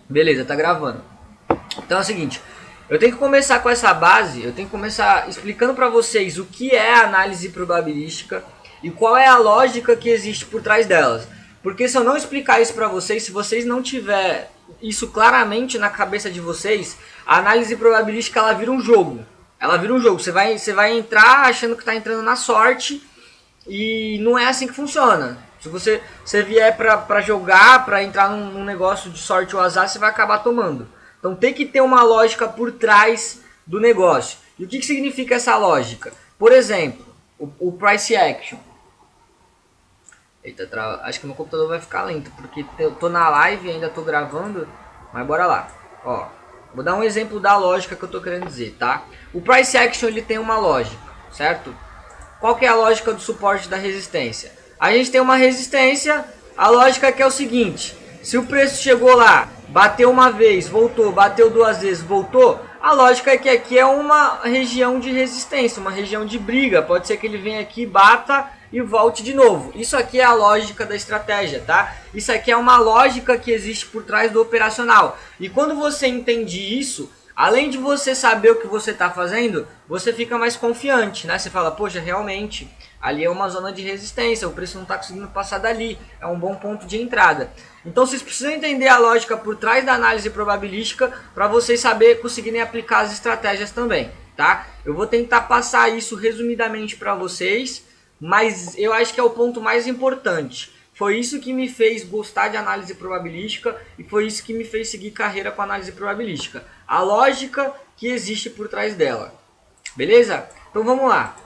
Beleza, tá gravando. Então é o seguinte, eu tenho que começar com essa base, eu tenho que começar explicando para vocês o que é a análise probabilística e qual é a lógica que existe por trás delas. Porque se eu não explicar isso para vocês, se vocês não tiver isso claramente na cabeça de vocês, a análise probabilística ela vira um jogo. Ela vira um jogo. Você vai entrar achando que está entrando na sorte e não é assim que funciona. Se você vier para jogar, para entrar num negócio de sorte ou azar, você vai acabar tomando. Então tem que ter uma lógica por trás do negócio. E o que significa essa lógica? Por exemplo, o price action. Eita, acho que meu computador vai ficar lento, porque eu tô na live e ainda tô gravando, mas bora lá. Ó, vou dar um exemplo da lógica que eu tô querendo dizer, tá? O price action ele tem uma lógica, certo? Qual que é a lógica do suporte da resistência? A gente tem uma resistência, a lógica que é o seguinte, se o preço chegou lá, bateu uma vez, voltou, bateu duas vezes, voltou, a lógica é que aqui é uma região de resistência, uma região de briga, pode ser que ele venha aqui, bata e volte de novo. Isso aqui é a lógica da estratégia, tá? Isso aqui é uma lógica que existe por trás do operacional. E quando você entende isso, além de você saber o que você está fazendo, você fica mais confiante, né? Você fala, poxa, realmente, ali é uma zona de resistência, o preço não está conseguindo passar dali, é um bom ponto de entrada. Então vocês precisam entender a lógica por trás da análise probabilística para vocês saber conseguirem aplicar as estratégias também, tá? Eu vou tentar passar isso resumidamente para vocês, mas eu acho que é o ponto mais importante. Foi isso que me fez gostar de análise probabilística e foi isso que me fez seguir carreira com análise probabilística. A lógica que existe por trás dela. Beleza? Então vamos lá.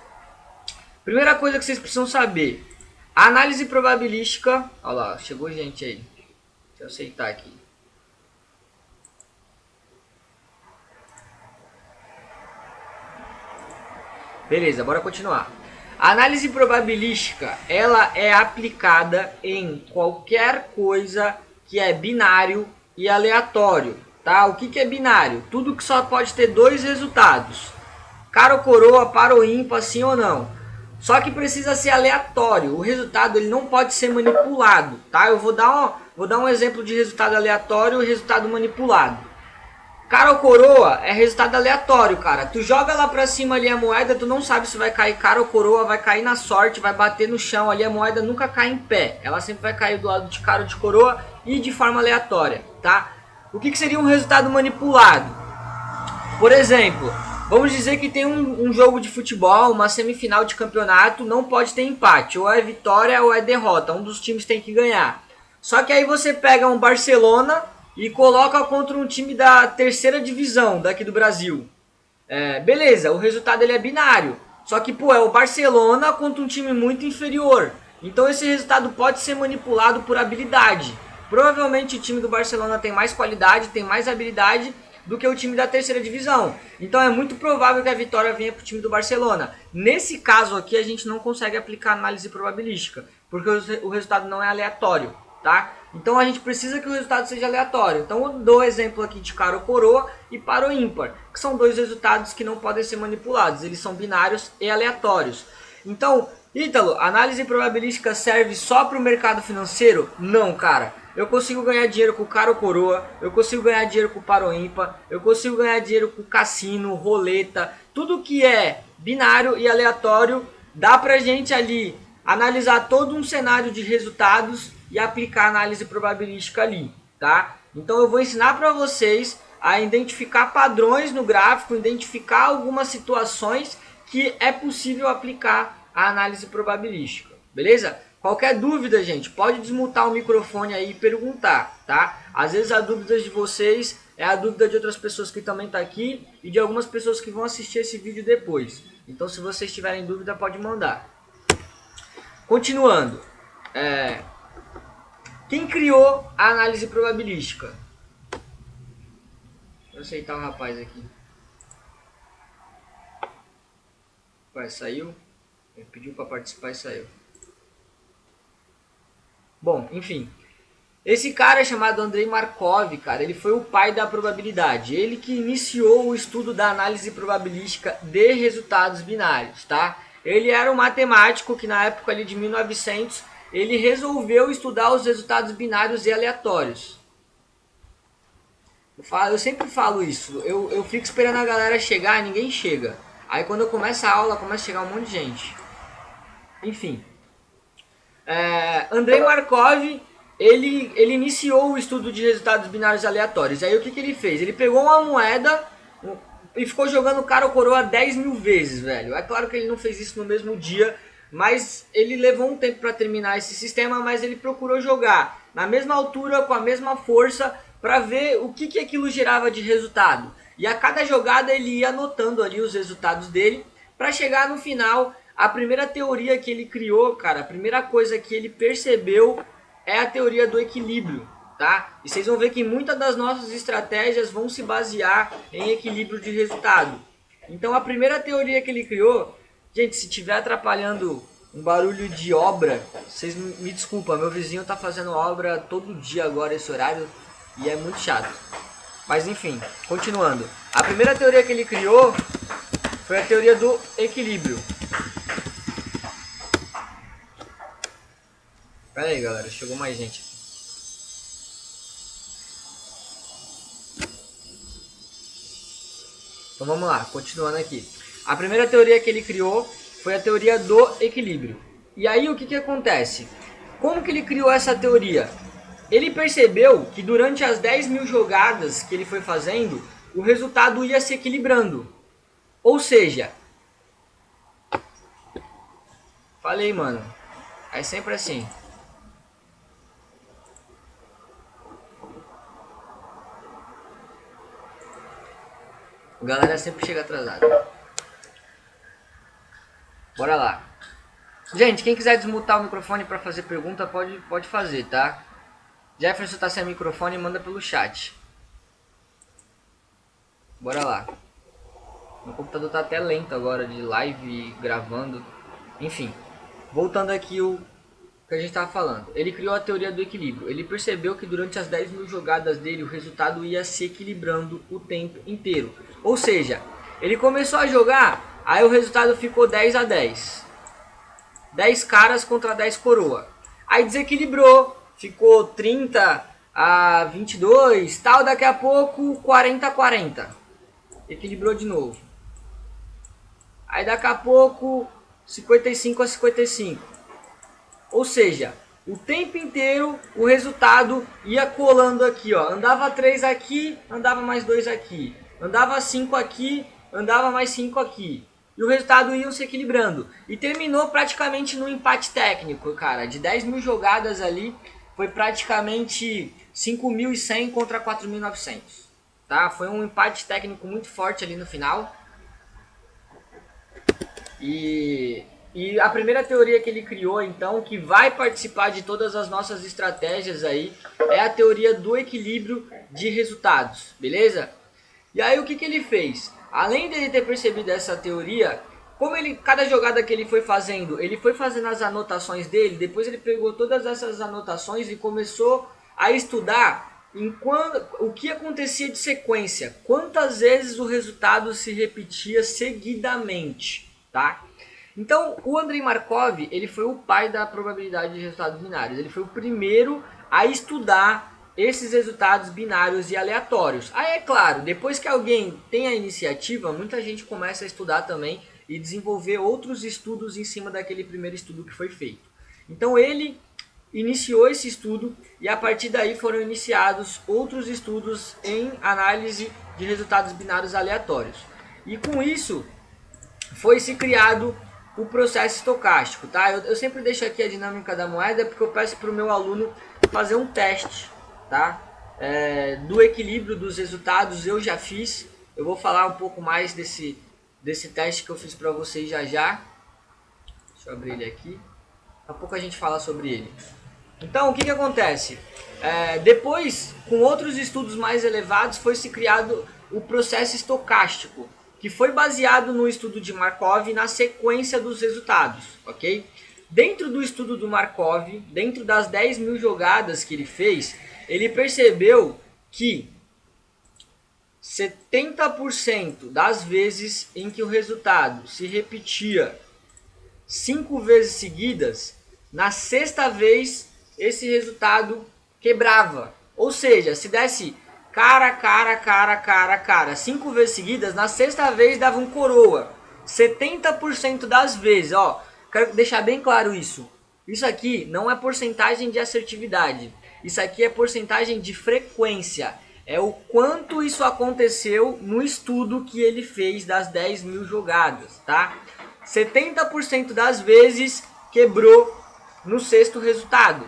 Primeira coisa que vocês precisam saber. A análise probabilística... Olha lá, chegou gente aí. Deixa eu aceitar aqui. Beleza, bora continuar. A análise probabilística, ela é aplicada em qualquer coisa que é binário e aleatório, tá? O que é binário? Tudo que só pode ter dois resultados. Cara ou coroa, par ou ímpar, sim ou não. Só que precisa ser aleatório. O resultado ele não pode ser manipulado, tá? Eu vou dar um exemplo de resultado aleatório e resultado manipulado. Cara ou coroa é resultado aleatório, cara. Tu joga lá pra cima ali a moeda, tu não sabe se vai cair cara ou coroa, vai cair na sorte, vai bater no chão ali, a moeda nunca cai em pé. Ela sempre vai cair do lado de cara ou de coroa e de forma aleatória, tá? O que seria um resultado manipulado? Por exemplo, vamos dizer que tem um jogo de futebol, uma semifinal de campeonato, não pode ter empate. Ou é vitória ou é derrota, um dos times tem que ganhar. Só que aí você pega um Barcelona e coloca contra um time da terceira divisão daqui do Brasil. Beleza, o resultado ele é binário. Só que, pô, é o Barcelona contra um time muito inferior. Então esse resultado pode ser manipulado por habilidade. Provavelmente o time do Barcelona tem mais qualidade, tem mais habilidade do que o time da terceira divisão. Então é muito provável que a vitória venha para o time do Barcelona. Nesse caso aqui a gente não consegue aplicar análise probabilística, porque o resultado não é aleatório, tá? Então a gente precisa que o resultado seja aleatório. Então eu dou exemplo aqui de cara ou coroa e par ou ímpar, que são dois resultados que não podem ser manipulados, eles são binários e aleatórios. Então, Ítalo, análise probabilística serve só para o mercado financeiro? Não, cara. Eu consigo ganhar dinheiro com cara ou coroa, eu consigo ganhar dinheiro com par ou ímpar, eu consigo ganhar dinheiro com cassino, roleta, tudo que é binário e aleatório, dá pra gente ali analisar todo um cenário de resultados e aplicar análise probabilística ali, tá? Então eu vou ensinar para vocês a identificar padrões no gráfico, identificar algumas situações que é possível aplicar a análise probabilística, beleza? Qualquer dúvida, gente, pode desmutar o microfone aí e perguntar, tá? Às vezes a dúvida de vocês é a dúvida de outras pessoas que também estão aqui e de algumas pessoas que vão assistir esse vídeo depois. Então, se vocês tiverem dúvida, pode mandar. Continuando. Quem criou a análise probabilística? Vou aceitar o rapaz aqui. Vai, saiu. Ele pediu para participar e saiu. Bom, enfim. Esse cara chamado Andrei Markov, cara, ele foi o pai da probabilidade. Ele que iniciou o estudo da análise probabilística de resultados binários, tá? Ele era um matemático que na época ali de 1900, ele resolveu estudar os resultados binários e aleatórios. Eu sempre falo isso. Eu fico esperando a galera chegar e ninguém chega. Aí quando eu começo a aula, começa a chegar um monte de gente. Enfim. Andrei Markov, ele iniciou o estudo de resultados binários aleatórios. Aí o que ele fez? Ele pegou uma moeda e ficou jogando cara ou coroa 10 mil vezes, velho. É claro que ele não fez isso no mesmo dia, mas ele levou um tempo para terminar esse sistema, mas ele procurou jogar na mesma altura, com a mesma força, para ver o que aquilo gerava de resultado. E a cada jogada ele ia anotando ali os resultados dele, para chegar no final. A primeira teoria que ele criou, cara, a primeira coisa que ele percebeu é a teoria do equilíbrio, tá? E vocês vão ver que muitas das nossas estratégias vão se basear em equilíbrio de resultado. Então a primeira teoria que ele criou, gente, se estiver atrapalhando um barulho de obra, vocês me desculpam, meu vizinho tá fazendo obra todo dia agora esse horário e é muito chato. Mas enfim, continuando. A primeira teoria que ele criou foi a teoria do equilíbrio. Pera aí, galera, chegou mais gente. Então vamos lá, continuando aqui. A primeira teoria que ele criou foi a teoria do equilíbrio. E aí o que acontece? Como que ele criou essa teoria? Ele percebeu que durante as 10 mil jogadas que ele foi fazendo, o resultado ia se equilibrando. Ou seja, falei, mano, é sempre assim. A galera sempre chega atrasada. Bora lá. Gente, quem quiser desmutar o microfone para fazer pergunta, pode fazer, tá? Jefferson tá sem microfone, manda pelo chat. Bora lá. Meu computador tá até lento agora de live gravando. Enfim, voltando aqui o que a gente tava falando. Ele criou a teoria do equilíbrio. Ele percebeu que durante as 10 mil jogadas dele, o resultado ia se equilibrando o tempo inteiro. Ou seja, ele começou a jogar, aí o resultado ficou 10 a 10. 10 caras contra 10 coroa. Aí desequilibrou, ficou 30 a 22, tal, daqui a pouco 40 a 40. Equilibrou de novo. Aí daqui a pouco 55 a 55. Ou seja, o tempo inteiro o resultado ia colando aqui, ó. Andava 3 aqui, andava mais 2 aqui. Andava 5 aqui, andava mais 5 aqui. E o resultado ia se equilibrando. E terminou praticamente no empate técnico, cara. De 10 mil jogadas ali, foi praticamente 5.100 contra 4.900. Tá? Foi um empate técnico muito forte ali no final. E a primeira teoria que ele criou, então, que vai participar de todas as nossas estratégias aí, é a teoria do equilíbrio de resultados, beleza? E aí o que ele fez? Além dele ter percebido essa teoria, como cada jogada que ele foi fazendo as anotações dele, depois ele pegou todas essas anotações e começou a estudar o que acontecia de sequência, quantas vezes o resultado se repetia seguidamente, tá? Então, o Andrei Markov, ele foi o pai da probabilidade de resultados binários. Ele foi o primeiro a estudar esses resultados binários e aleatórios. Aí, é claro, depois que alguém tem a iniciativa, muita gente começa a estudar também e desenvolver outros estudos em cima daquele primeiro estudo que foi feito. Então, ele iniciou esse estudo e a partir daí foram iniciados outros estudos em análise de resultados binários aleatórios. E com isso, foi se criado o processo estocástico, tá? Eu sempre deixo aqui a dinâmica da moeda porque eu peço para o meu aluno fazer um teste, tá? Do equilíbrio dos resultados eu já fiz. Eu vou falar um pouco mais desse teste que eu fiz para vocês já. Deixa eu abrir ele aqui. Daqui a pouco a gente fala sobre ele. Então, o que acontece? Depois, com outros estudos mais elevados, foi se criado o processo estocástico, que foi baseado no estudo de Markov na sequência dos resultados, ok? Dentro do estudo do Markov, dentro das 10 mil jogadas que ele fez, ele percebeu que 70% das vezes em que o resultado se repetia 5 vezes seguidas, na sexta vez esse resultado quebrava. Ou seja, se desse cara. 5 vezes seguidas, na sexta vez dava um coroa. 70% das vezes, ó. Quero deixar bem claro isso. Isso aqui não é porcentagem de assertividade. Isso aqui é porcentagem de frequência. É o quanto isso aconteceu no estudo que ele fez das 10 mil jogadas, tá? 70% das vezes quebrou no sexto resultado.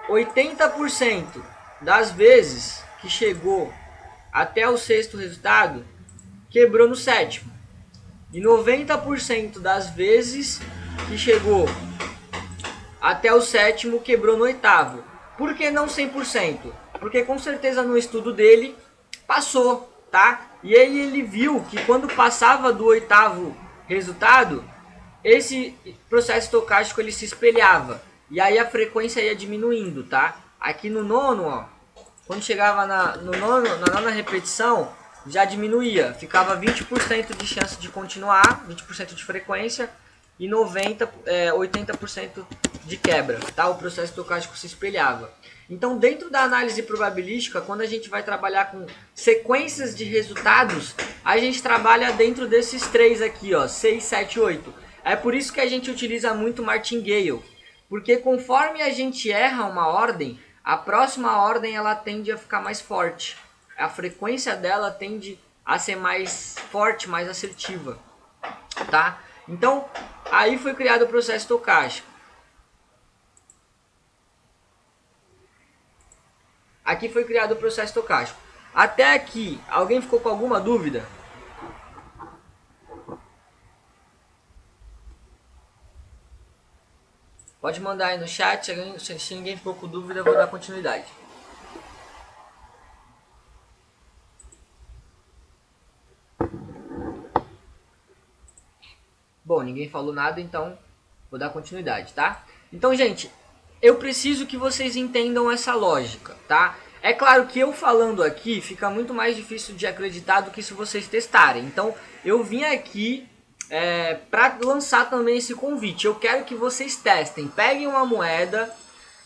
80% das vezes que chegou até o sexto resultado, quebrou no sétimo. E 90% das vezes que chegou até o sétimo, quebrou no oitavo. Por que não 100%? Porque com certeza no estudo dele passou, tá? E aí ele viu que quando passava do oitavo resultado, esse processo estocástico ele se espelhava. E aí a frequência ia diminuindo, tá? Aqui no nono, ó, quando chegava na nona repetição, já diminuía. Ficava 20% de chance de continuar, 20% de frequência e 80% de quebra, tá? O processo estocástico se espelhava. Então, dentro da análise probabilística, quando a gente vai trabalhar com sequências de resultados, a gente trabalha dentro desses três aqui, ó, 6, 7, 8. É por isso que a gente utiliza muito Martingale, porque conforme a gente erra uma ordem, a próxima ordem ela tende a ficar mais forte. A frequência dela tende a ser mais forte, mais assertiva, tá? Então, aí foi criado o processo estocástico. Aqui foi criado o processo estocástico. Até aqui, alguém ficou com alguma dúvida? Pode mandar aí no chat, se ninguém ficou com dúvida, eu vou dar continuidade. Bom, ninguém falou nada, então vou dar continuidade, tá? Então, gente, eu preciso que vocês entendam essa lógica, tá? É claro que eu falando aqui fica muito mais difícil de acreditar do que se vocês testarem. Então, eu vim aqui para lançar também esse convite. Eu quero que vocês testem. Peguem uma moeda.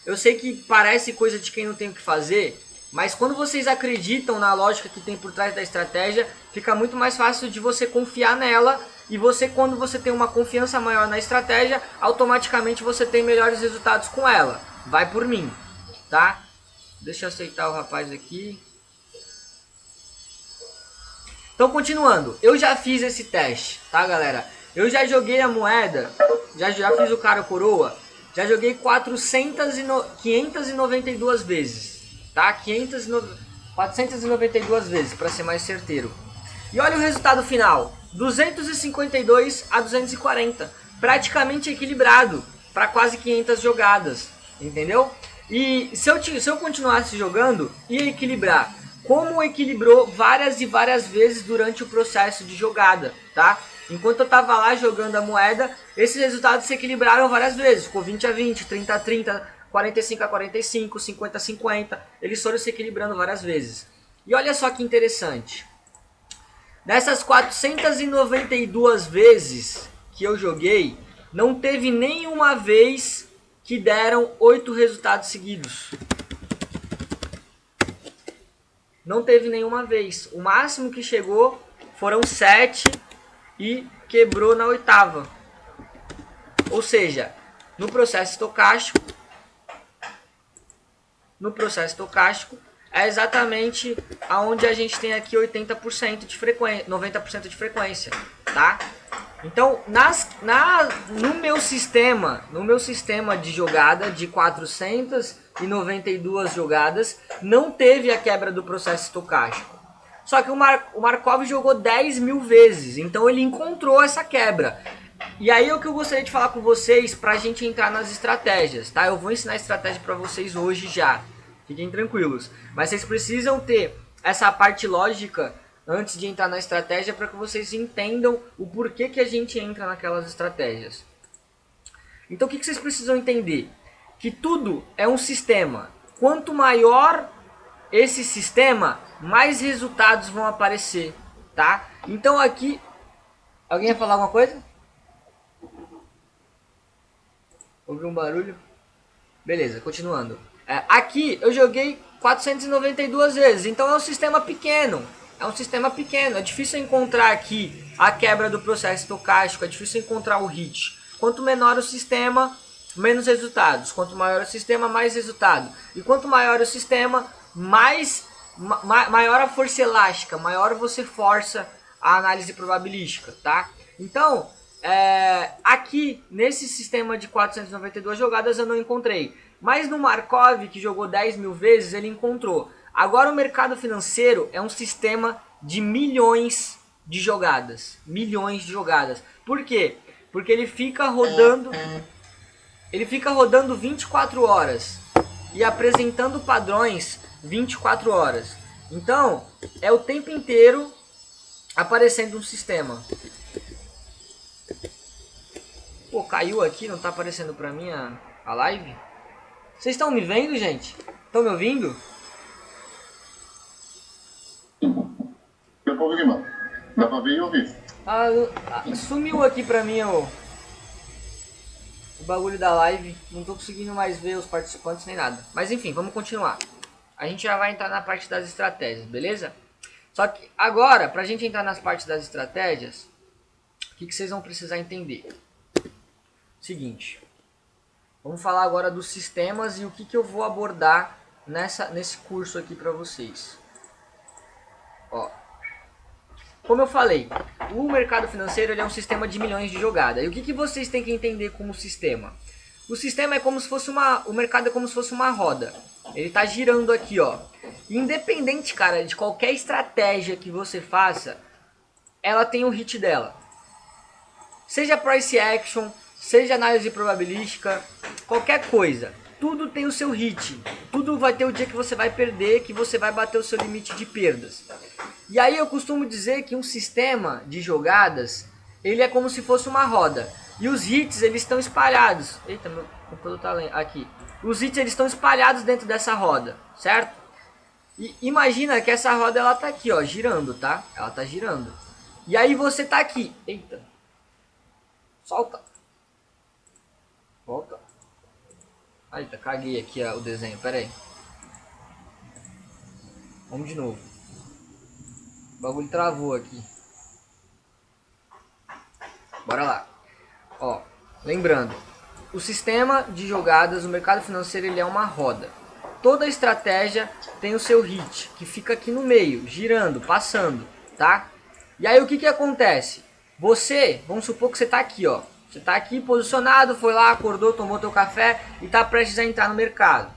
Eu sei que parece coisa de quem não tem o que fazer, mas quando vocês acreditam na lógica que tem por trás da estratégia, fica muito mais fácil de você confiar nela. E você, quando você tem uma confiança maior na estratégia, automaticamente você tem melhores resultados com ela. Vai por mim, tá? Deixa eu aceitar o rapaz aqui. Então, continuando. Eu já fiz esse teste, tá, galera? Eu já joguei a moeda, já fiz o cara coroa, já joguei 592 vezes, tá? 492 vezes, para ser mais certeiro. E olha o resultado final, 252 a 240, praticamente equilibrado para quase 500 jogadas, entendeu? E se eu continuasse jogando, ia equilibrar, como equilibrou várias e várias vezes durante o processo de jogada, tá? Enquanto eu tava lá jogando a moeda, esses resultados se equilibraram várias vezes, ficou 20 a 20, 30 a 30, 45 a 45, 50 a 50, eles foram se equilibrando várias vezes. E olha só que interessante. Nessas 492 vezes que eu joguei, não teve nenhuma vez que deram 8 resultados seguidos. Não teve nenhuma vez. O máximo que chegou foram 7 e quebrou na oitava. Ou seja, no processo estocástico, é exatamente aonde a gente tem aqui 80% de frequência, 90% de frequência, tá? Então, no meu sistema de jogada de 492 jogadas, não teve a quebra do processo estocástico. Só que o Markov jogou 10 mil vezes, então ele encontrou essa quebra. E aí é o que eu gostaria de falar com vocês para a gente entrar nas estratégias, tá? Eu vou ensinar a estratégia para vocês hoje já. Fiquem tranquilos. Mas vocês precisam ter essa parte lógica antes de entrar na estratégia para que vocês entendam o porquê que a gente entra naquelas estratégias. Então o que vocês precisam entender? Que tudo é um sistema. Quanto maior esse sistema, mais resultados vão aparecer, tá? Então aqui... Alguém ia falar alguma coisa? Ouviu um barulho? Beleza, continuando. Aqui eu joguei 492 vezes. Então é um sistema pequeno. É difícil encontrar aqui a quebra do processo estocástico. É difícil encontrar o hit. Quanto menor o sistema, menos resultados. Quanto maior o sistema, mais resultado. E quanto maior o sistema, maior a força elástica. Maior você força a análise probabilística, tá? Então, aqui nesse sistema de 492 jogadas eu não encontrei. Mas no Markov, que jogou 10 mil vezes, ele encontrou. Agora o mercado financeiro é um sistema de milhões de jogadas. Milhões de jogadas. Por quê? Porque ele fica rodando 24 horas e apresentando padrões 24 horas. Então, é o tempo inteiro aparecendo um sistema. Pô, caiu aqui, não tá aparecendo pra mim a live? Vocês estão me vendo, gente? Estão me ouvindo? Eu tô ouvindo, mano. Dá pra ver e ouvir. Sumiu aqui pra mim o bagulho da live. Não tô conseguindo mais ver os participantes nem nada. Mas enfim, vamos continuar. A gente já vai entrar na parte das estratégias, beleza? Só que agora, pra gente entrar nas partes das estratégias, o que vocês vão precisar entender? Seguinte, vamos falar agora dos sistemas e o que eu vou abordar nesse curso aqui pra vocês. Ó, como eu falei, o mercado financeiro ele é um sistema de milhões de jogadas. E o que vocês têm que entender como sistema? O sistema é como se fosse o mercado é como se fosse uma roda. Ele tá girando aqui, ó. Independente, cara, de qualquer estratégia que você faça, ela tem o hit dela. Seja price action, seja análise probabilística, qualquer coisa. Tudo tem o seu hit. Tudo vai ter o dia que você vai perder, que você vai bater o seu limite de perdas. E aí eu costumo dizer que um sistema de jogadas, ele é como se fosse uma roda. E os hits, eles estão espalhados. Eita, meu computador tá aqui. Os hits, eles estão espalhados dentro dessa roda, certo? E imagina que essa roda, ela tá aqui, ó, girando, tá? Ela tá girando. E aí você tá aqui. Eita. Solta. Volta. Eita, caguei aqui o desenho, pera aí. Vamos de novo. O bagulho travou aqui. Bora lá. Ó, lembrando, o sistema de jogadas, o mercado financeiro, ele é uma roda. Toda estratégia tem o seu hit, que fica aqui no meio, girando, passando, tá? E aí o que acontece? Você, vamos supor que você tá aqui, ó. Você tá aqui posicionado, foi lá, acordou, tomou teu café e tá prestes a entrar no mercado.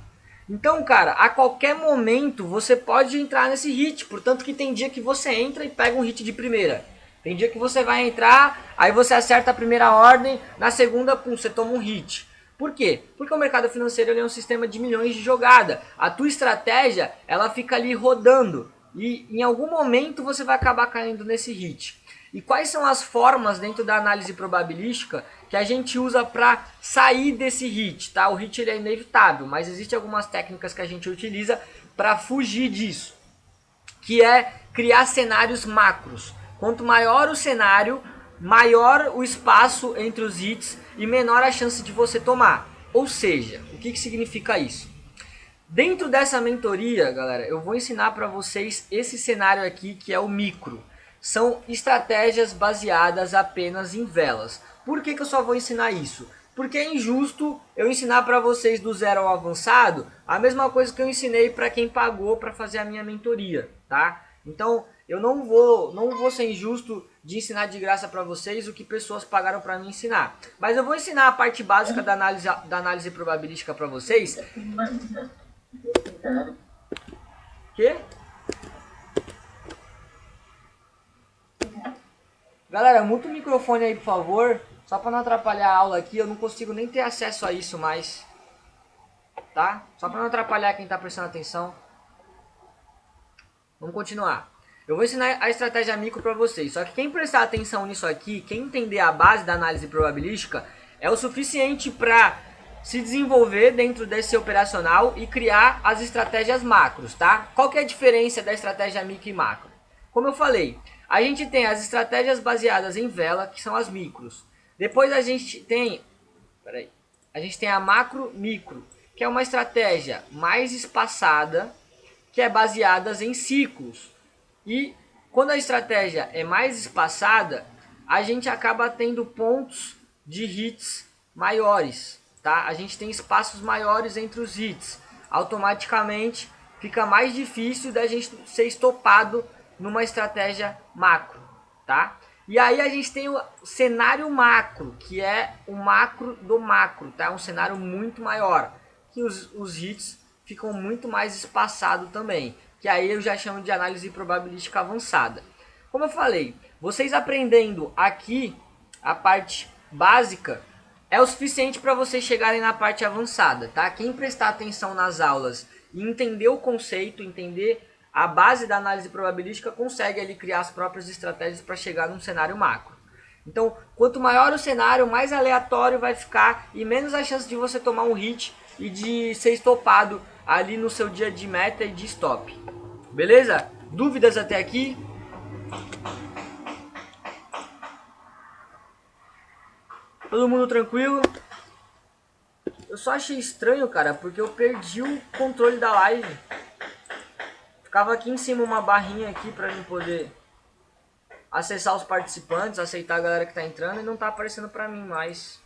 Então, cara, a qualquer momento você pode entrar nesse hit, portanto que tem dia que você entra e pega um hit de primeira. Tem dia que você vai entrar, aí você acerta a primeira ordem, na segunda, pum, você toma um hit. Por quê? Porque o mercado financeiro ele é um sistema de milhões de jogada. A tua estratégia, ela fica ali rodando. E em algum momento você vai acabar caindo nesse hit. E quais são as formas dentro da análise probabilística que a gente usa para sair desse hit, tá? O hit ele é inevitável, mas existem algumas técnicas que a gente utiliza para fugir disso. Que é criar cenários macros. Quanto maior o cenário, maior o espaço entre os hits e menor a chance de você tomar. Ou seja, o que significa isso? Dentro dessa mentoria, galera, eu vou ensinar para vocês esse cenário aqui que é o micro. São estratégias baseadas apenas em velas. Por que eu só vou ensinar isso? Porque é injusto eu ensinar para vocês do zero ao avançado a mesma coisa que eu ensinei para quem pagou para fazer a minha mentoria, tá? Então, eu não vou ser injusto de ensinar de graça para vocês o que pessoas pagaram para me ensinar. Mas eu vou ensinar a parte básica da análise probabilística para vocês. Que? Galera, muta o microfone aí, por favor. Só para não atrapalhar a aula aqui, eu não consigo nem ter acesso a isso mais. Tá? Só para não atrapalhar quem está prestando atenção. Vamos continuar. Eu vou ensinar a estratégia micro para vocês. Só que quem prestar atenção nisso aqui, quem entender a base da análise probabilística, é o suficiente para se desenvolver dentro desse operacional e criar as estratégias macros, tá? Qual que é a diferença da estratégia micro e macro? Como eu falei, a gente tem as estratégias baseadas em vela, que são as micros. Depois a gente tem, a macro micro, que é uma estratégia mais espaçada, que é baseadas em ciclos. E quando a estratégia é mais espaçada, a gente acaba tendo pontos de hits maiores, tá? A gente tem espaços maiores entre os hits. Automaticamente fica mais difícil da gente ser estopado numa estratégia macro, tá? E aí a gente tem o cenário macro, que é o macro do macro, tá? Um cenário muito maior, que os hits ficam muito mais espaçados também, que aí eu já chamo de análise probabilística avançada. Como eu falei, vocês aprendendo aqui a parte básica é o suficiente para vocês chegarem na parte avançada, tá? Quem prestar atenção nas aulas e entender o conceito, entender a base da análise probabilística, consegue ali criar as próprias estratégias para chegar num cenário macro. Então, quanto maior o cenário, mais aleatório vai ficar e menos a chance de você tomar um hit e de ser estopado ali no seu dia de meta e de stop. Beleza? Dúvidas até aqui? Todo mundo tranquilo? Eu só achei estranho, cara, porque eu perdi o controle da live. Ficava aqui em cima uma barrinha aqui pra mim poder acessar os participantes, aceitar a galera que tá entrando, e não tá aparecendo pra mim mais.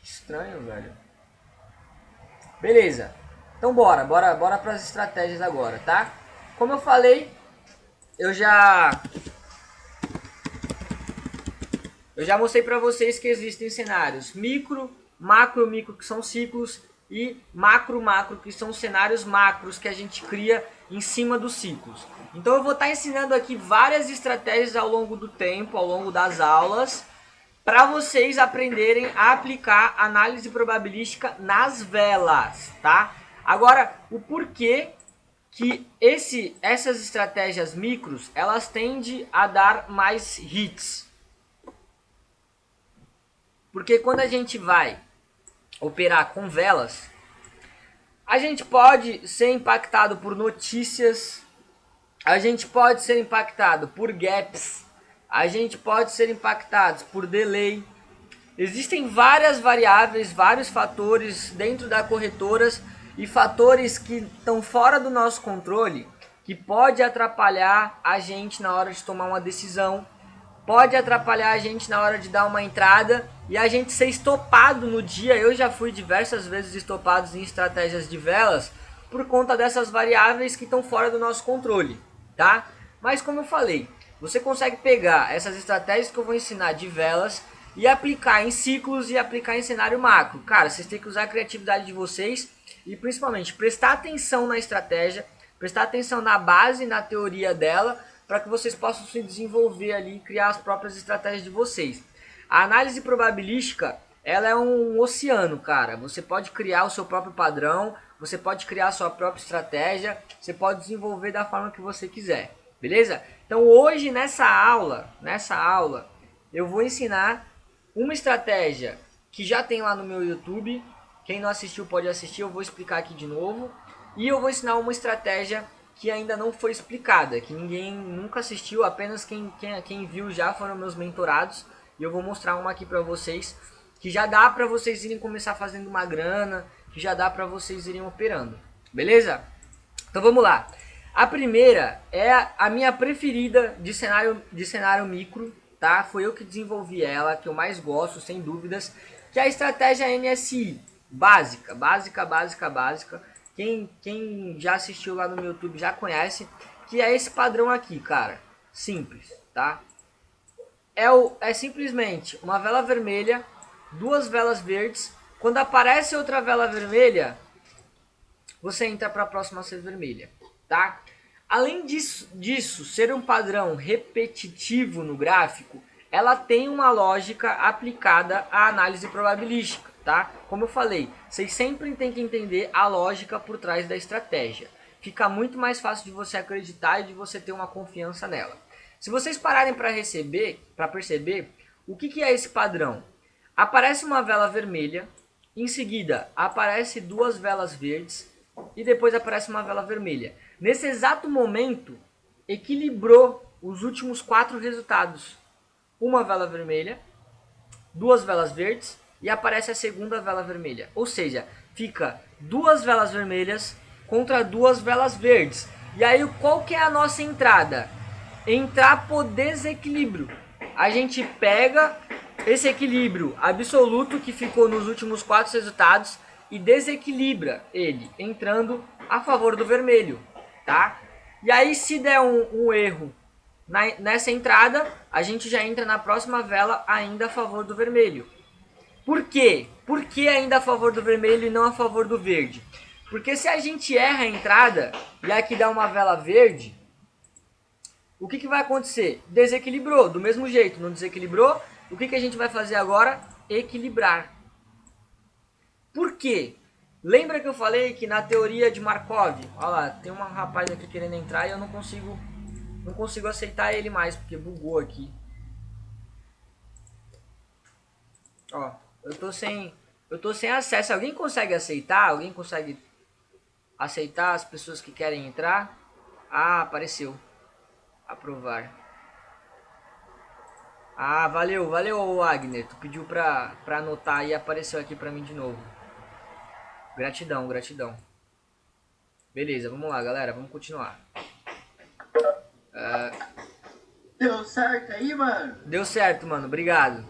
Estranho, velho. Beleza. Então bora pras estratégias agora, tá? Como eu falei, eu já mostrei para vocês que existem cenários micro, macro, micro, que são ciclos, e macro, macro, que são cenários macros que a gente cria em cima dos ciclos. Então eu vou estar ensinando aqui várias estratégias ao longo do tempo, ao longo das aulas, para vocês aprenderem a aplicar análise probabilística nas velas, tá? Agora, o porquê que essas estratégias micros, elas tendem a dar mais hits. Porque quando a gente vai operar com velas, a gente pode ser impactado por notícias, a gente pode ser impactado por gaps, a gente pode ser impactado por delay. Existem várias variáveis, vários fatores dentro da corretoras e fatores que estão fora do nosso controle, que pode atrapalhar a gente na hora de tomar uma decisão, pode atrapalhar a gente na hora de dar uma entrada e a gente ser estopado no dia. Eu já fui diversas vezes estopado em estratégias de velas por conta dessas variáveis que estão fora do nosso controle, tá? Mas como eu falei, você consegue pegar essas estratégias que eu vou ensinar de velas e aplicar em ciclos e aplicar em cenário macro. Cara, vocês têm que usar a criatividade de vocês e principalmente prestar atenção na estratégia, prestar atenção na base, na teoria dela, para que vocês possam se desenvolver ali e criar as próprias estratégias de vocês. A análise probabilística, ela é um oceano, cara. Você pode criar o seu próprio padrão, você pode criar a sua própria estratégia, você pode desenvolver da forma que você quiser, beleza? Então hoje nessa aula, eu vou ensinar uma estratégia que já tem lá no meu YouTube. Quem não assistiu pode assistir, eu vou explicar aqui de novo. E eu vou ensinar uma estratégia que ainda não foi explicada, que ninguém nunca assistiu, apenas quem viu já foram meus mentorados. E eu vou mostrar uma aqui pra vocês, que já dá pra vocês irem começar fazendo uma grana, que já dá pra vocês irem operando, beleza? Então vamos lá. A primeira é a minha preferida de cenário micro, tá? Foi eu que desenvolvi ela, que eu mais gosto, sem dúvidas, que é a estratégia NSI, básica. Quem já assistiu lá no meu YouTube já conhece, que é esse padrão aqui, cara. Simples, tá? É simplesmente uma vela vermelha, duas velas verdes. Quando aparece outra vela vermelha, você entra para a próxima ser vermelha, tá? Além disso ser um padrão repetitivo no gráfico, ela tem uma lógica aplicada à análise probabilística, tá? Como eu falei, vocês sempre têm que entender a lógica por trás da estratégia. Fica muito mais fácil de você acreditar e de você ter uma confiança nela. Se vocês pararem para perceber, o que é esse padrão? Aparece uma vela vermelha, em seguida aparece duas velas verdes e depois aparece uma vela vermelha. Nesse exato momento, equilibrou os últimos 4 resultados. Uma vela vermelha, duas velas verdes e aparece a segunda vela vermelha. Ou seja, fica duas velas vermelhas, contra duas velas verdes. E aí qual que é a nossa entrada? Entrar por desequilíbrio. A gente pega esse equilíbrio absoluto que ficou nos últimos 4 resultados e desequilibra ele, entrando a favor do vermelho, tá? E aí se der um erro nessa entrada, a gente já entra na próxima vela ainda a favor do vermelho. Por quê? Por que ainda a favor do vermelho e não a favor do verde? Porque se a gente erra a entrada e aqui dá uma vela verde, o que vai acontecer? Desequilibrou, do mesmo jeito, não desequilibrou? O que a gente vai fazer agora? Equilibrar. Por quê? Lembra que eu falei que na teoria de Markov, olha lá, tem um rapaz aqui querendo entrar e eu não consigo aceitar ele mais, porque bugou aqui. Ó, eu tô sem acesso. Alguém consegue aceitar? Alguém consegue aceitar as pessoas que querem entrar? Ah, apareceu. Aprovar. Ah, valeu, Wagner. Tu pediu pra anotar e apareceu aqui pra mim de novo. Gratidão, gratidão. Beleza, vamos lá, galera. Vamos continuar. Deu certo aí, mano? Deu certo, mano. Obrigado.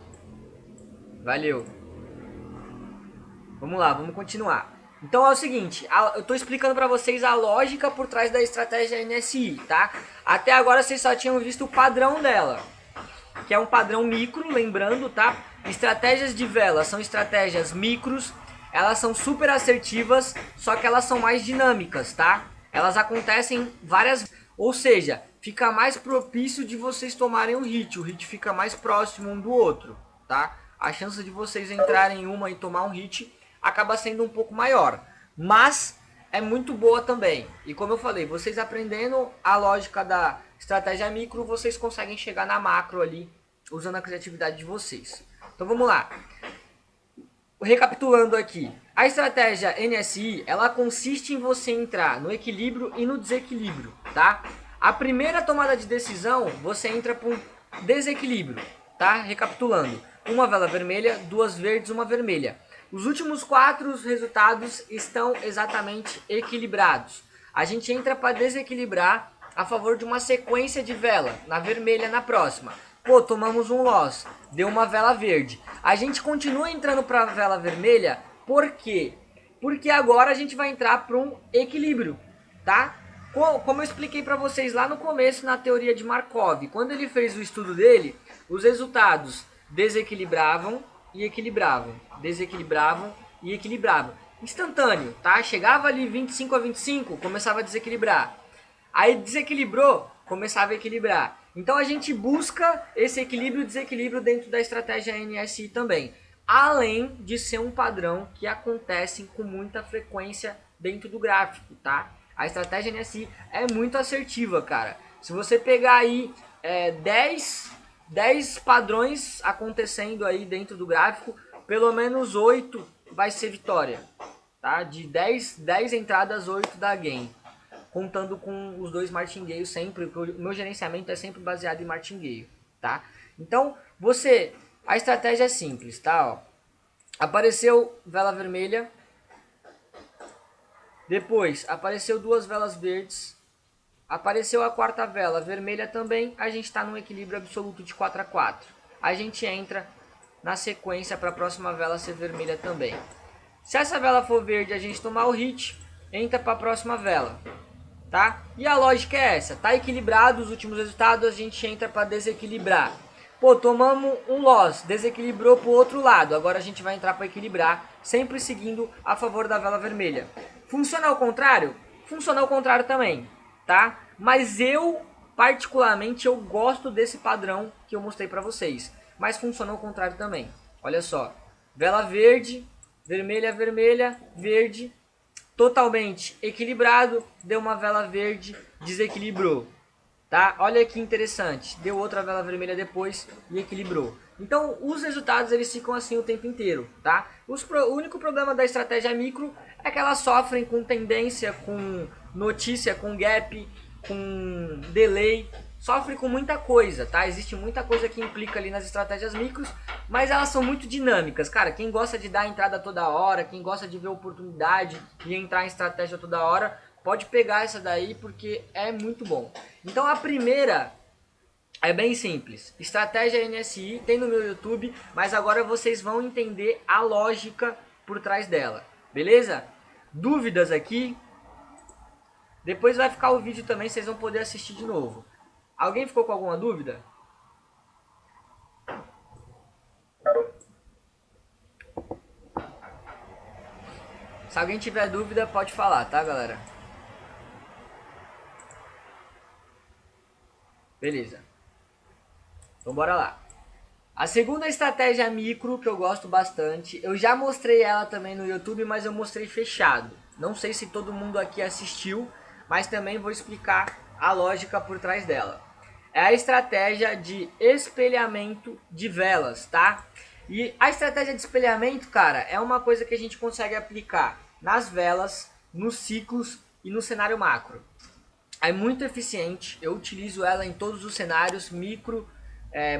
Valeu. Vamos lá, vamos continuar. Então é o seguinte, eu tô explicando pra vocês a lógica por trás da estratégia NSI, tá? Até agora vocês só tinham visto o padrão dela, que é um padrão micro, lembrando, tá? Estratégias de vela são estratégias micros, elas são super assertivas, só que elas são mais dinâmicas, tá? Elas acontecem várias, ou seja, fica mais propício de vocês tomarem o hit fica mais próximo um do outro, tá? A chance de vocês entrarem em uma e tomar um hit acaba sendo um pouco maior, mas é muito boa também. E como eu falei, vocês aprendendo a lógica da estratégia micro, vocês conseguem chegar na macro ali, usando a criatividade de vocês. Então vamos lá. Recapitulando aqui, a estratégia NSI, ela consiste em você entrar no equilíbrio e no desequilíbrio, tá? A primeira tomada de decisão, você entra para um desequilíbrio, tá? Recapitulando, uma vela vermelha, duas verdes, uma vermelha. Os últimos 4 resultados estão exatamente equilibrados. A gente entra para desequilibrar a favor de uma sequência de vela, na vermelha na próxima. Pô, tomamos um loss, deu uma vela verde. A gente continua entrando para a vela vermelha, por quê? Porque agora a gente vai entrar para um equilíbrio, tá? Como eu expliquei para vocês lá no começo na teoria de Markov, quando ele fez o estudo dele, os resultados desequilibravam e equilibravam, desequilibravam e equilibravam. Instantâneo, tá? Chegava ali 25 a 25, começava a desequilibrar. Aí desequilibrou, começava a equilibrar. Então a gente busca esse equilíbrio e desequilíbrio dentro da estratégia NSI também. Além de ser um padrão que acontece com muita frequência dentro do gráfico, tá? A estratégia NSI é muito assertiva, cara. Se você pegar aí 10 padrões acontecendo aí dentro do gráfico, pelo menos 8 vai ser vitória, tá? De 10 entradas, 8 dá game. Contando com os 2 martingales sempre, porque o meu gerenciamento é sempre baseado em martingale, tá? Então, a estratégia é simples, tá? Ó, apareceu vela vermelha, depois apareceu 2 velas verdes, apareceu a 4ª vela vermelha também, a gente está num equilíbrio absoluto de 4 a 4. A gente entra na sequência para a próxima vela ser vermelha também. Se essa vela for verde, a gente tomar o hit, entra para a próxima vela. Tá? E a lógica é essa, tá equilibrado os últimos resultados, a gente entra para desequilibrar. Pô, tomamos um loss, desequilibrou pro outro lado, agora a gente vai entrar para equilibrar, sempre seguindo a favor da vela vermelha. Funciona ao contrário? Funciona ao contrário também, tá? Mas eu, particularmente, eu gosto desse padrão que eu mostrei para vocês. Mas funciona ao contrário também. Olha só, vela verde, vermelha, vermelha, verde, totalmente equilibrado, deu uma vela verde, desequilibrou, tá? Olha que interessante, deu outra vela vermelha depois e equilibrou. Então os resultados eles ficam assim o tempo inteiro, tá? O único problema da estratégia micro é que elas sofrem com tendência, com notícia, com gap, com delay, sofre com muita coisa, tá? Existe muita coisa que implica ali nas estratégias micros, mas elas são muito dinâmicas, cara. Quem gosta de dar entrada toda hora, quem gosta de ver oportunidade e entrar em estratégia toda hora, pode pegar essa daí porque é muito bom. Então a primeira é bem simples. Estratégia NSI tem no meu YouTube, mas agora vocês vão entender a lógica por trás dela. Beleza? Dúvidas aqui? Depois vai ficar o vídeo também, vocês vão poder assistir de novo. Alguém ficou com alguma dúvida? Se alguém tiver dúvida, pode falar, tá, galera? Beleza. Então bora lá. A segunda estratégia micro, que eu gosto bastante, eu já mostrei ela também no YouTube, mas eu mostrei fechado. Não sei se todo mundo aqui assistiu, mas também vou explicar a lógica por trás dela. É a estratégia de espelhamento de velas, tá? E a estratégia de espelhamento, cara, é uma coisa que a gente consegue aplicar nas velas, nos ciclos e no cenário macro. É muito eficiente, eu utilizo ela em todos os cenários, micro,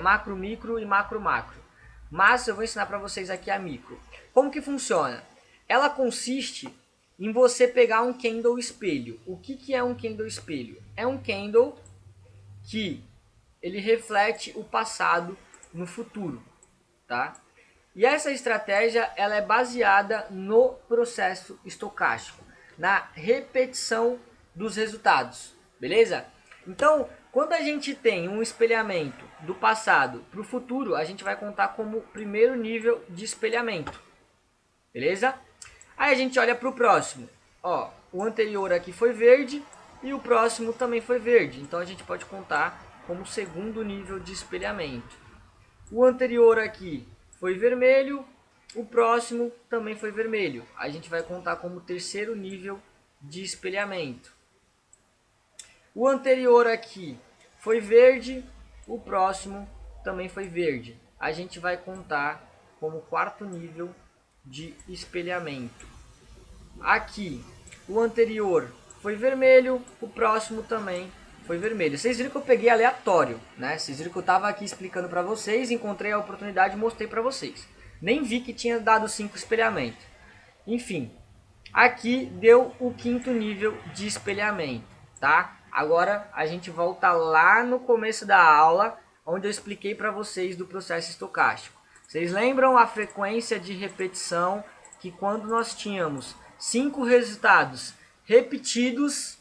macro, micro e macro, macro. Mas eu vou ensinar para vocês aqui a micro. Como que funciona? Ela consiste em você pegar um candle espelho. O que é um candle espelho? É um candle que ele reflete o passado no futuro, tá? E essa estratégia ela é baseada no processo estocástico, na repetição dos resultados, beleza? Então, quando a gente tem um espelhamento do passado para o futuro, a gente vai contar como primeiro nível de espelhamento, beleza? Aí a gente olha para o próximo, ó, o anterior aqui foi verde e o próximo também foi verde, então a gente pode contar como segundo nível de espelhamento. O anterior aqui foi vermelho, o próximo também foi vermelho. A gente vai contar como terceiro nível de espelhamento. O anterior aqui foi verde, o próximo também foi verde. A gente vai contar como quarto nível de espelhamento. Aqui, o anterior foi vermelho, o próximo também foi vermelho. Vocês viram que eu peguei aleatório, né? Vocês viram que eu estava aqui explicando para vocês, encontrei a oportunidade e mostrei para vocês. Nem vi que tinha dado 5 espelhamentos. Enfim, aqui deu o quinto nível de espelhamento, tá? Agora a gente volta lá no começo da aula, onde eu expliquei para vocês do processo estocástico. Vocês lembram a frequência de repetição que quando nós tínhamos 5 resultados repetidos,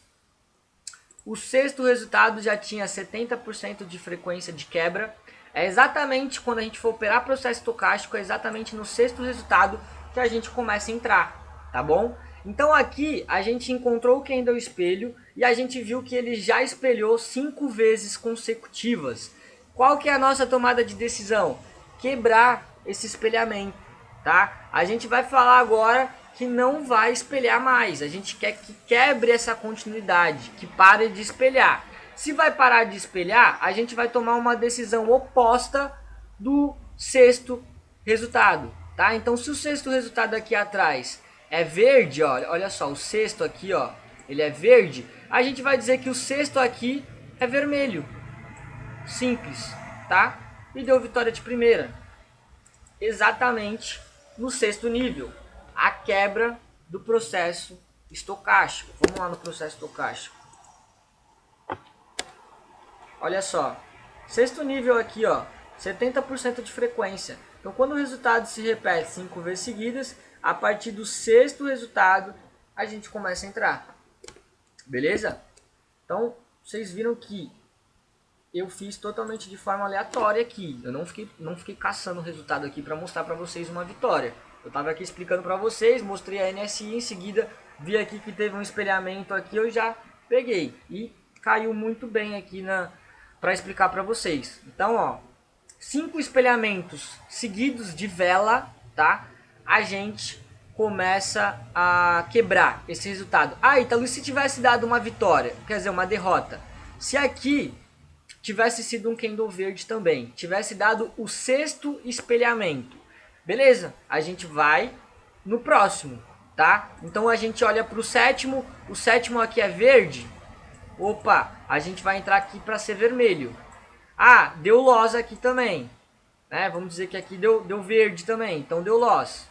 o sexto resultado já tinha 70% de frequência de quebra. É exatamente quando a gente for operar processo estocástico, é exatamente no sexto resultado que a gente começa a entrar, tá bom? Então aqui a gente encontrou o candle espelho e a gente viu que ele já espelhou 5 vezes consecutivas. Qual que é a nossa tomada de decisão? Quebrar esse espelhamento, tá? A gente vai falar agora que não vai espelhar mais. A gente quer que quebre essa continuidade, que pare de espelhar. Se vai parar de espelhar, a gente vai tomar uma decisão oposta do sexto resultado, tá? Então, se o sexto resultado aqui atrás é verde, ó, olha só, o sexto aqui, ó, ele é verde, a gente vai dizer que o sexto aqui é vermelho. Simples, tá? E deu vitória de primeira. Exatamente no sexto nível. A quebra do processo estocástico. Vamos lá no processo estocástico. Olha só. Sexto nível aqui, ó. 70% de frequência. Então, quando o resultado se repete 5 vezes seguidas, a partir do sexto resultado, a gente começa a entrar. Beleza? Então, vocês viram que eu fiz totalmente de forma aleatória aqui. Eu não fiquei caçando o resultado aqui para mostrar para vocês uma vitória. Eu estava aqui explicando para vocês, mostrei a NSI, em seguida vi aqui que teve um espelhamento aqui, eu já peguei. E caiu muito bem aqui para explicar para vocês. Então, ó, 5 espelhamentos seguidos de vela, tá? A gente começa a quebrar esse resultado. Ah, então e se tivesse dado uma vitória, quer dizer, uma derrota? Se aqui tivesse sido um candle verde também, tivesse dado o sexto espelhamento, beleza, a gente vai no próximo, tá? Então a gente olha para o sétimo aqui é verde, opa, a gente vai entrar aqui para ser vermelho. Ah, deu loss aqui também, né? Vamos dizer que aqui deu verde também, então deu loss.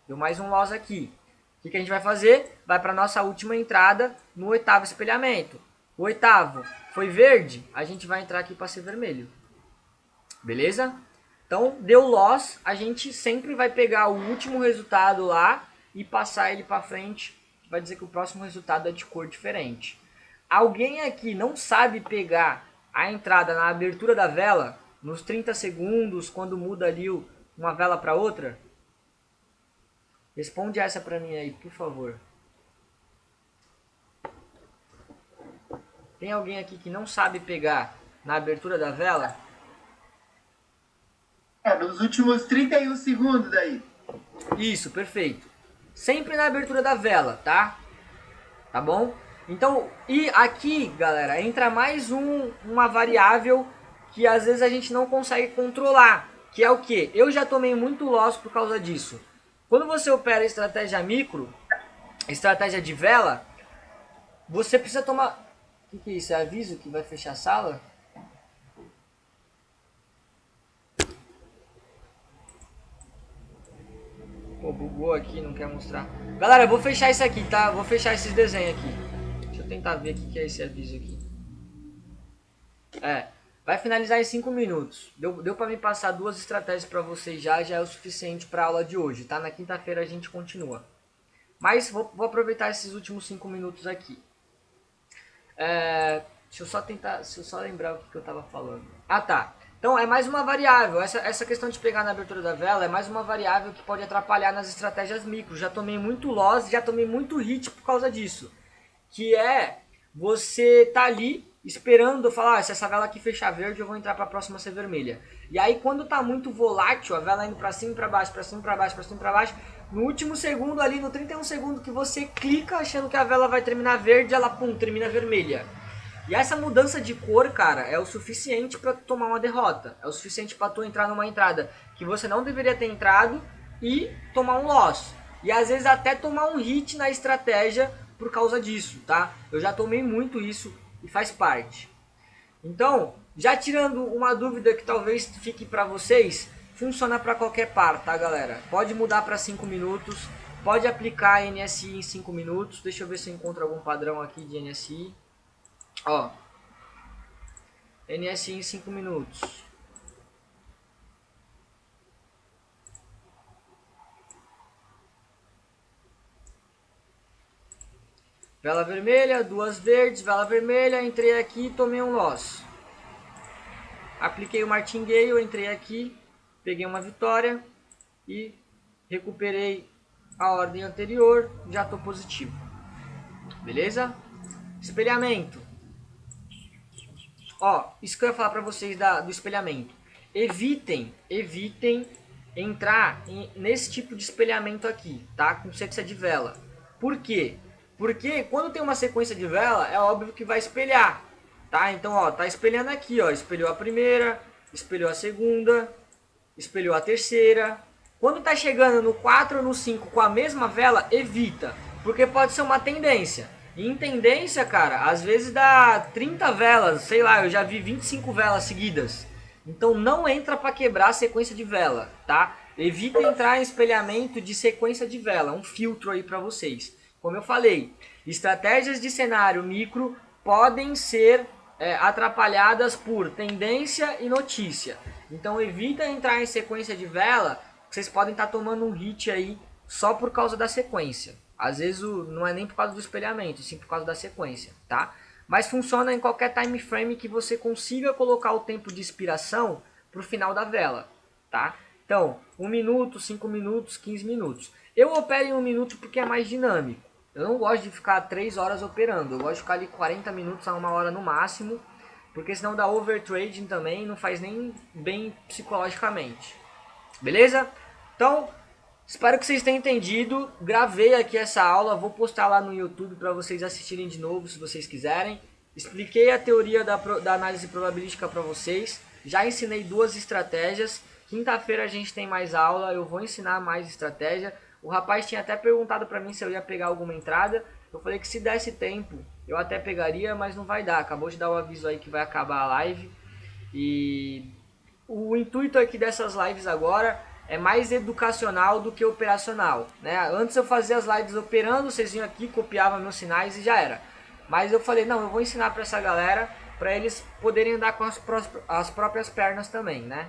Deu mais um loss aqui. O O que a gente vai fazer? Vai para a nossa última entrada no oitavo espelhamento. O oitavo foi verde, a gente vai entrar aqui para ser vermelho. Beleza? Então, deu loss, a gente sempre vai pegar o último resultado lá e passar ele para frente. Vai dizer que o próximo resultado é de cor diferente. Alguém aqui não sabe pegar a entrada na abertura da vela, nos 30 segundos, quando muda ali uma vela para outra? Responde essa para mim aí, por favor. Tem alguém aqui que não sabe pegar na abertura da vela? Nos últimos 31 segundos daí. Isso, perfeito. Sempre na abertura da vela, tá? Tá bom? Então, e aqui, galera, entra mais uma variável que às vezes a gente não consegue controlar, que é o que? Eu já tomei muito loss por causa disso. Quando você opera estratégia micro, estratégia de vela, você precisa tomar... O que é isso? É aviso que vai fechar a sala? Pô, bugou aqui, não quer mostrar. Galera, eu vou fechar isso aqui, tá? Vou fechar esses desenhos aqui. Deixa eu tentar ver o que é esse aviso aqui. Vai finalizar em 5 minutos. Deu pra me passar 2 estratégias pra vocês já é o suficiente pra aula de hoje, tá? Na quinta-feira a gente continua. Mas vou aproveitar esses últimos 5 minutos aqui. Deixa eu só lembrar o que eu tava falando. Ah, tá. Então é mais uma variável. Essa questão de pegar na abertura da vela é mais uma variável que pode atrapalhar nas estratégias micro. Já tomei muito loss, já tomei muito hit por causa disso. Que é você tá ali esperando falar, se essa vela aqui fechar verde, eu vou entrar para a próxima ser vermelha. E aí quando tá muito volátil, a vela indo para cima e para baixo, para cima e para baixo, para cima e para baixo, no último segundo ali, no 31 segundos que você clica achando que a vela vai terminar verde, ela pum, termina vermelha. E essa mudança de cor, cara, é o suficiente para tomar uma derrota. É o suficiente para tu entrar numa entrada que você não deveria ter entrado e tomar um loss. E às vezes até tomar um hit na estratégia por causa disso, tá? Eu já tomei muito isso e faz parte. Então, já tirando uma dúvida que talvez fique para vocês, funciona para qualquer par, tá, galera? Pode mudar para 5 minutos, pode aplicar NSI em 5 minutos. Deixa eu ver se eu encontro algum padrão aqui de NSI. Ó, NSI em 5 minutos. Vela vermelha, 2 verdes, vela vermelha, entrei aqui e tomei um loss. Apliquei o martingale, entrei aqui, peguei uma vitória e recuperei a ordem anterior, já estou positivo. Beleza? Espelhamento. Ó, isso que eu ia falar para vocês do espelhamento. Evitem entrar nesse tipo de espelhamento aqui, tá? Com sequência de vela. Por quê? Porque quando tem uma sequência de vela, é óbvio que vai espelhar, tá? Então, ó, tá espelhando aqui, ó, espelhou a primeira, espelhou a segunda, espelhou a terceira. Quando tá chegando no 4 ou no 5 com a mesma vela, evita, porque pode ser uma tendência. E em tendência, cara, às vezes dá 30 velas, sei lá, eu já vi 25 velas seguidas. Então não entra para quebrar a sequência de vela, tá? Evita entrar em espelhamento de sequência de vela, um filtro aí para vocês. Como eu falei, estratégias de cenário micro podem ser atrapalhadas por tendência e notícia. Então evita entrar em sequência de vela, vocês podem estar tomando um hit aí só por causa da sequência. Às vezes não é nem por causa do espelhamento, sim por causa da sequência, tá? Mas funciona em qualquer time frame que você consiga colocar o tempo de expiração para o final da vela, tá? Então, 1 minuto, 5 minutos, 15 minutos. Eu opero em 1 minuto porque é mais dinâmico. Eu não gosto de ficar 3 horas operando, eu gosto de ficar ali 40 minutos a 1 hora no máximo, porque senão dá overtrading também, não faz nem bem psicologicamente. Beleza? Então, espero que vocês tenham entendido. Gravei aqui essa aula, vou postar lá no YouTube para vocês assistirem de novo se vocês quiserem. Expliquei a teoria da análise probabilística para vocês. Já ensinei 2 estratégias. Quinta-feira a gente tem mais aula, eu vou ensinar mais estratégia. O rapaz tinha até perguntado para mim se eu ia pegar alguma entrada. Eu falei que se desse tempo eu até pegaria, mas não vai dar. Acabou de dar o aviso aí que vai acabar a live. E o intuito aqui dessas lives agora é mais educacional do que operacional, né? Antes eu fazia as lives operando, vocês vinham aqui, copiavam meus sinais e já era. Mas eu falei, não, eu vou ensinar para essa galera, para eles poderem andar com as próprias pernas também, né?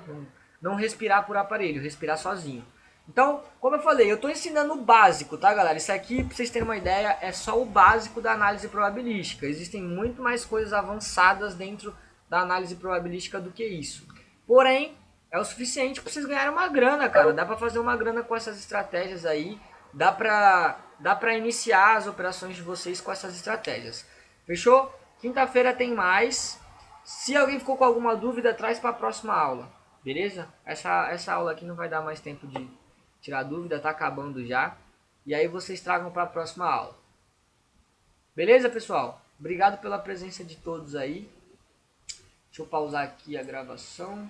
Não respirar por aparelho, respirar sozinho. Então, como eu falei, eu estou ensinando o básico, tá, galera? Isso aqui, para vocês terem uma ideia, é só o básico da análise probabilística. Existem muito mais coisas avançadas dentro da análise probabilística do que isso. Porém, é o suficiente para vocês ganharem uma grana, cara. Dá para fazer uma grana com essas estratégias aí. Dá pra iniciar as operações de vocês com essas estratégias. Fechou? Quinta-feira tem mais. Se alguém ficou com alguma dúvida, traz para a próxima aula. Beleza? Essa aula aqui não vai dar mais tempo de tirar dúvida, tá acabando já. E aí vocês tragam para a próxima aula. Beleza, pessoal? Obrigado pela presença de todos aí. Deixa eu pausar aqui a gravação.